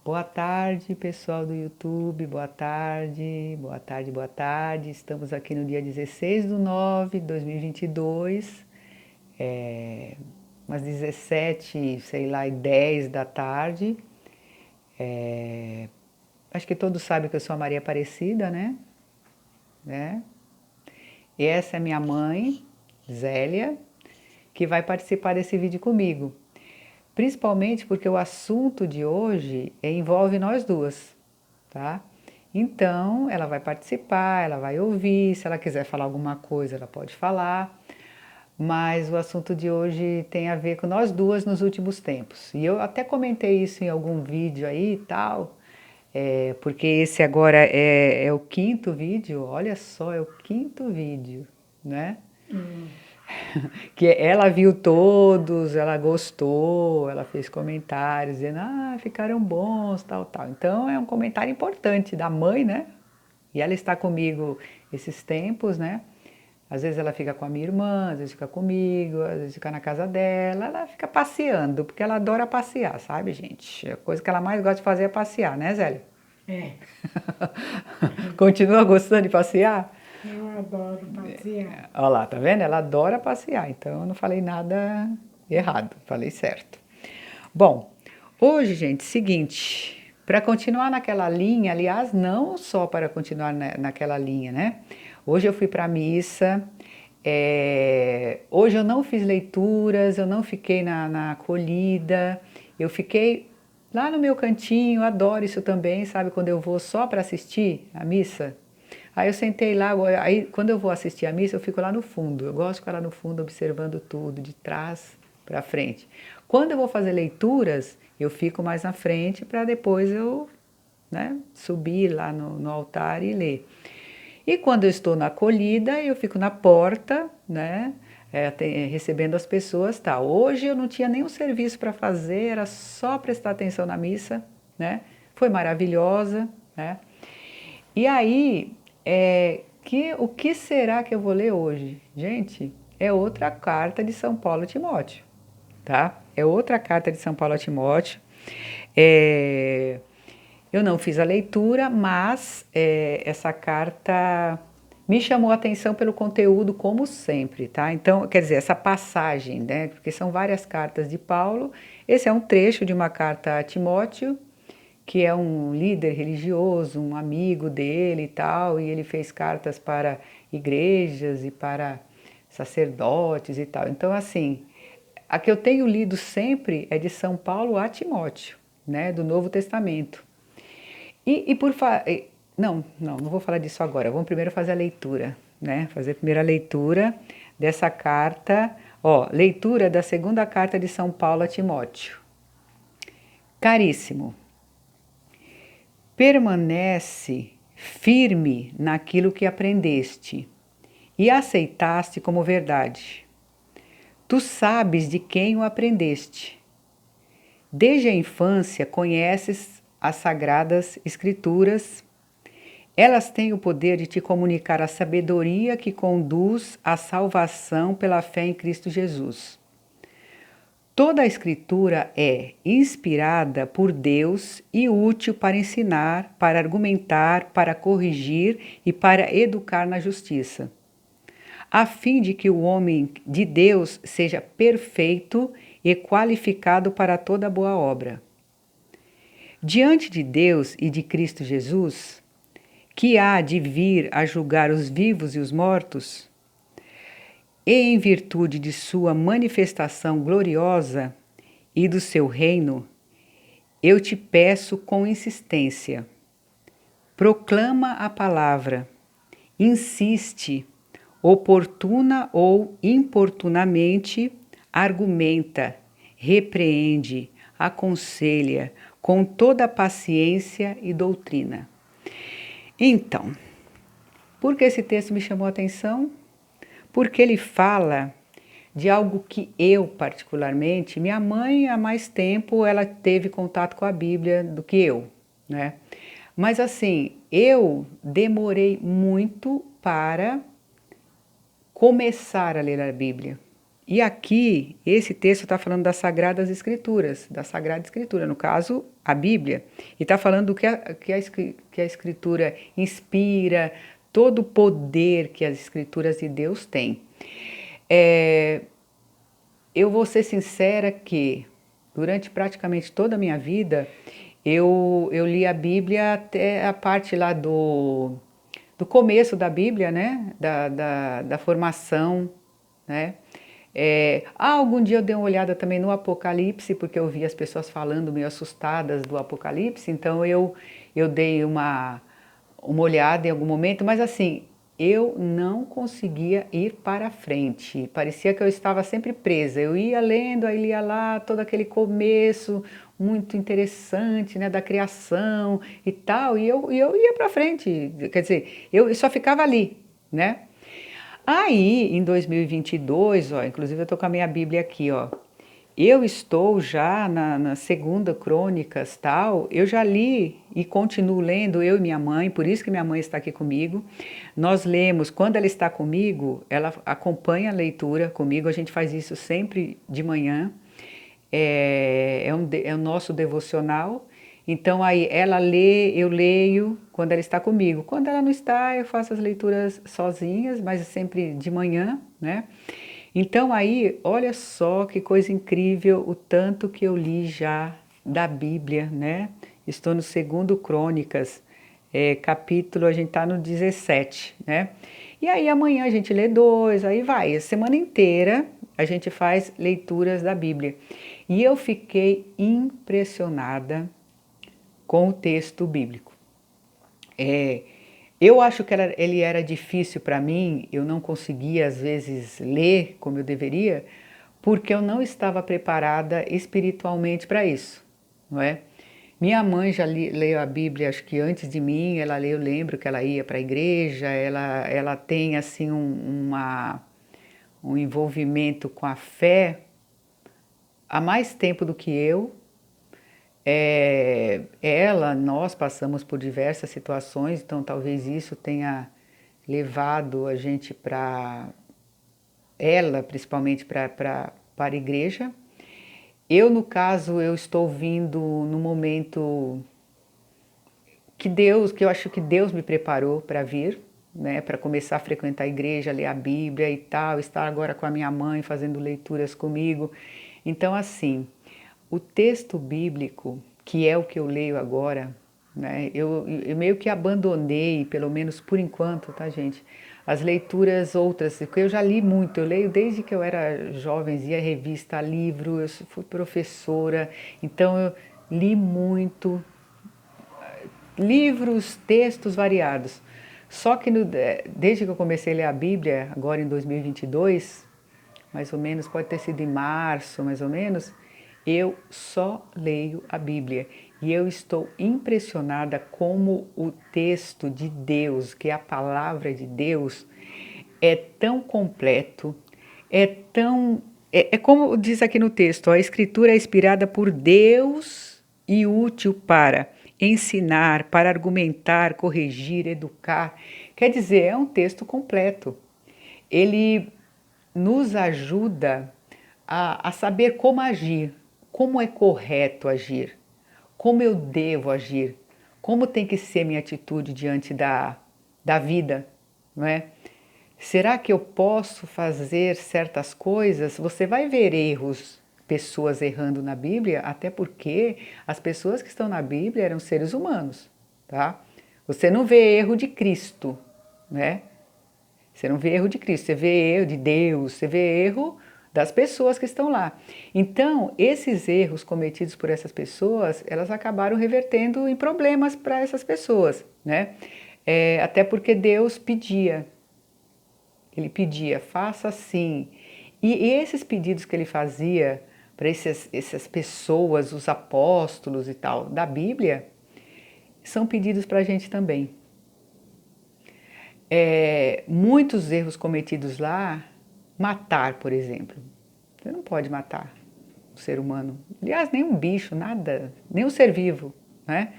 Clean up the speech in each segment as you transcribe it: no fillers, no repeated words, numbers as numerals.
Boa tarde, pessoal do YouTube, boa tarde, boa tarde, boa tarde. Estamos aqui no dia 16/9/2022, umas 17, sei lá, e 10 da tarde. Acho que todos sabem que eu sou a Maria Aparecida, né? E essa é minha mãe, Zélia, que vai participar desse vídeo comigo. Principalmente porque o assunto de hoje envolve nós duas, tá? Então, ela vai participar, ela vai ouvir, se ela quiser falar alguma coisa, ela pode falar. Mas o assunto de hoje tem a ver com nós duas nos últimos tempos. E eu até comentei isso em algum vídeo aí e tal, porque esse agora é o quinto vídeo, olha só, é o quinto vídeo, né? Que ela viu todos, ela gostou, ela fez comentários dizendo, ficaram bons, tal, tal. Então é um comentário importante da mãe, né? E ela está comigo esses tempos, né? Às vezes ela fica com a minha irmã, às vezes fica comigo, às vezes fica na casa dela, ela fica passeando, porque ela adora passear, sabe, gente? A coisa que ela mais gosta de fazer é passear, né, Zélia? É, Continua gostando de passear? eu adoro passear. Olha lá, tá vendo? Ela adora passear, então eu não falei nada errado, falei certo. Bom, hoje, gente, seguinte, para continuar naquela linha, aliás, não só para continuar naquela linha, né? Hoje eu fui para a missa, hoje eu não fiz leituras, eu não fiquei na acolhida, eu fiquei lá no meu cantinho, adoro isso também, sabe? Quando eu vou só para assistir a missa, aí eu sentei lá, aí quando eu vou assistir a missa, eu fico lá no fundo. Eu gosto de ficar lá no fundo observando tudo, de trás para frente. Quando eu vou fazer leituras, eu fico mais na frente para depois eu, né, subir lá no altar e ler. E quando eu estou na acolhida, eu fico na porta, né, recebendo as pessoas, tá. Hoje eu não tinha nenhum serviço para fazer, era só prestar atenção na missa, né. Foi maravilhosa, né. E aí, o que será que eu vou ler hoje? Gente, é outra carta de São Paulo a Timóteo, tá? É outra carta de São Paulo a Timóteo. É, eu não fiz a leitura, mas essa carta me chamou a atenção pelo conteúdo, como sempre, tá? Então, quer dizer, essa passagem, né? Porque são várias cartas de Paulo. Esse é um trecho de uma carta a Timóteo, que é um líder religioso, um amigo dele e tal, e ele fez cartas para igrejas e para sacerdotes e tal. Então, assim, a que eu tenho lido sempre é de São Paulo a Timóteo, né, do Novo Testamento. E por não vou falar disso agora. Vamos primeiro fazer a leitura, né? Fazer a primeira leitura dessa carta, ó, leitura da segunda carta de São Paulo a Timóteo. Caríssimo, permanece firme naquilo que aprendeste e aceitaste como verdade. Tu sabes de quem o aprendeste. Desde a infância conheces as sagradas escrituras. Elas têm o poder de te comunicar a sabedoria que conduz à salvação pela fé em Cristo Jesus. Toda a Escritura é inspirada por Deus e útil para ensinar, para argumentar, para corrigir e para educar na justiça, a fim de que o homem de Deus seja perfeito e qualificado para toda boa obra. Diante de Deus e de Cristo Jesus, que há de vir a julgar os vivos e os mortos, e em virtude de sua manifestação gloriosa e do seu reino, eu te peço com insistência, proclama a palavra, insiste, oportuna ou importunamente, argumenta, repreende, aconselha, com toda a paciência e doutrina. Então, por que esse texto me chamou a atenção? Porque ele fala de algo que eu, particularmente, minha mãe há mais tempo ela teve contato com a Bíblia do que eu, né? Mas assim, eu demorei muito para começar a ler a Bíblia. E aqui, esse texto está falando das Sagradas Escrituras, da Sagrada Escritura, no caso, a Bíblia. E está falando do que a Escritura inspira, todo o poder que as Escrituras de Deus têm. Eu vou ser sincera que, durante praticamente toda a minha vida, eu li a Bíblia até a parte lá do começo da Bíblia, né? Da formação, né? Algum dia eu dei uma olhada também no Apocalipse, porque eu vi as pessoas falando meio assustadas do Apocalipse, então eu dei uma olhada em algum momento, mas assim, eu não conseguia ir para frente, parecia que eu estava sempre presa, eu ia lendo, aí lia lá todo aquele começo muito interessante, né, da criação e tal, e eu ia para frente, quer dizer, eu só ficava ali, né? Aí, em 2022, ó, inclusive eu estou com a minha Bíblia aqui, ó. Eu estou já na segunda Crônicas, tal. Eu já li e continuo lendo, eu e minha mãe, por isso que minha mãe está aqui comigo. Nós lemos, quando ela está comigo, ela acompanha a leitura comigo, a gente faz isso sempre de manhã. É o nosso devocional. Então aí ela lê, eu leio quando ela está comigo. Quando ela não está, eu faço as leituras sozinhas, mas sempre de manhã, né? Então aí, olha só que coisa incrível o tanto que eu li já da Bíblia, né? Estou no segundo Crônicas, capítulo, a gente está no 17, né? E aí amanhã a gente lê 2, aí vai, a semana inteira a gente faz leituras da Bíblia. E eu fiquei impressionada com o texto bíblico. Eu acho que ele era difícil para mim, eu não conseguia às vezes ler como eu deveria, porque eu não estava preparada espiritualmente para isso, não é? Minha mãe já leu a Bíblia, acho que antes de mim, eu lembro que ela ia para a igreja, ela tem assim um envolvimento com a fé há mais tempo do que eu. Nós passamos por diversas situações, então talvez isso tenha levado a gente principalmente para a igreja. Eu, no caso, eu estou vindo no momento que eu acho que Deus me preparou para vir, né, para começar a frequentar a igreja, ler a Bíblia e tal, estar agora com a minha mãe fazendo leituras comigo. Então, assim, o texto bíblico, que é o que eu leio agora, né, eu meio que abandonei, pelo menos por enquanto, tá, gente? As leituras outras, porque eu já li muito, eu leio desde que eu era jovenzinha, revista, livro, eu fui professora, então eu li muito, livros, textos variados. Só que desde que eu comecei a ler a Bíblia, agora em 2022, mais ou menos, pode ter sido em março, mais ou menos, eu só leio a Bíblia. E eu estou impressionada como o texto de Deus, que é a palavra de Deus, é tão completo, é como diz aqui no texto, a Escritura é inspirada por Deus e útil para ensinar, para argumentar, corrigir, educar. Quer dizer, é um texto completo. Ele nos ajuda a saber como agir, como é correto agir, como eu devo agir, como tem que ser minha atitude diante da vida, não é? Será que eu posso fazer certas coisas? Você vai ver erros, pessoas errando na Bíblia, até porque as pessoas que estão na Bíblia eram seres humanos, tá? Você não vê erro de Cristo, né? Você não vê erro de Cristo, você vê erro de Deus, você vê erro das pessoas que estão lá. Então, esses erros cometidos por essas pessoas, elas acabaram revertendo em problemas para essas pessoas, né? Até porque Deus pedia, ele pedia, faça assim. E esses pedidos que ele fazia para essas pessoas, os apóstolos e tal, da Bíblia, são pedidos para a gente também. Muitos erros cometidos lá, matar, por exemplo. Você não pode matar um ser humano. Aliás, nem um bicho, nada, nem um ser vivo, né?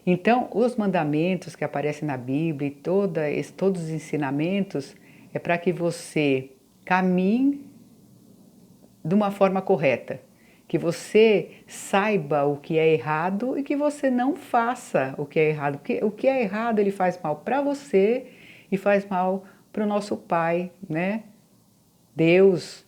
Então, os mandamentos que aparecem na Bíblia e todos os ensinamentos é para que você caminhe de uma forma correta, que você saiba o que é errado e que você não faça o que é errado, porque o que é errado ele faz mal para você e faz mal para o nosso Pai, né? Deus,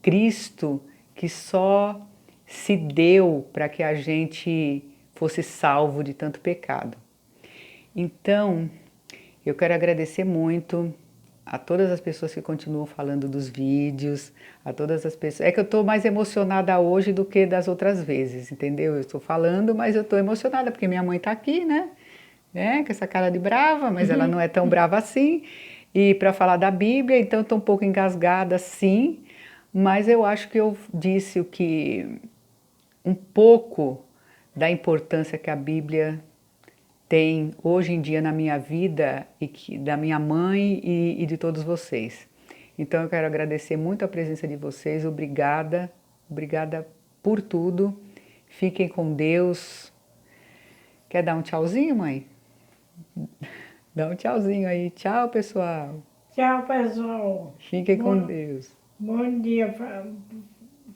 Cristo, que só se deu para que a gente fosse salvo de tanto pecado. Então, eu quero agradecer muito a todas as pessoas que continuam falando dos vídeos, a todas as pessoas. É que eu estou mais emocionada hoje do que das outras vezes, entendeu? Eu estou falando, mas eu estou emocionada porque minha mãe está aqui, né? Com essa cara de brava, mas ela não é tão brava assim. E para falar da Bíblia, então estou um pouco engasgada, sim, mas eu acho que eu disse o que um pouco da importância que a Bíblia tem hoje em dia na minha vida e da minha mãe e de todos vocês. Então eu quero agradecer muito a presença de vocês, obrigada, obrigada por tudo. Fiquem com Deus. Quer dar um tchauzinho, mãe? Dá um tchauzinho aí. Tchau, pessoal. Tchau, pessoal. Fiquem com Deus. Bom dia.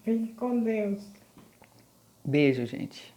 Fique com Deus. Beijo, gente.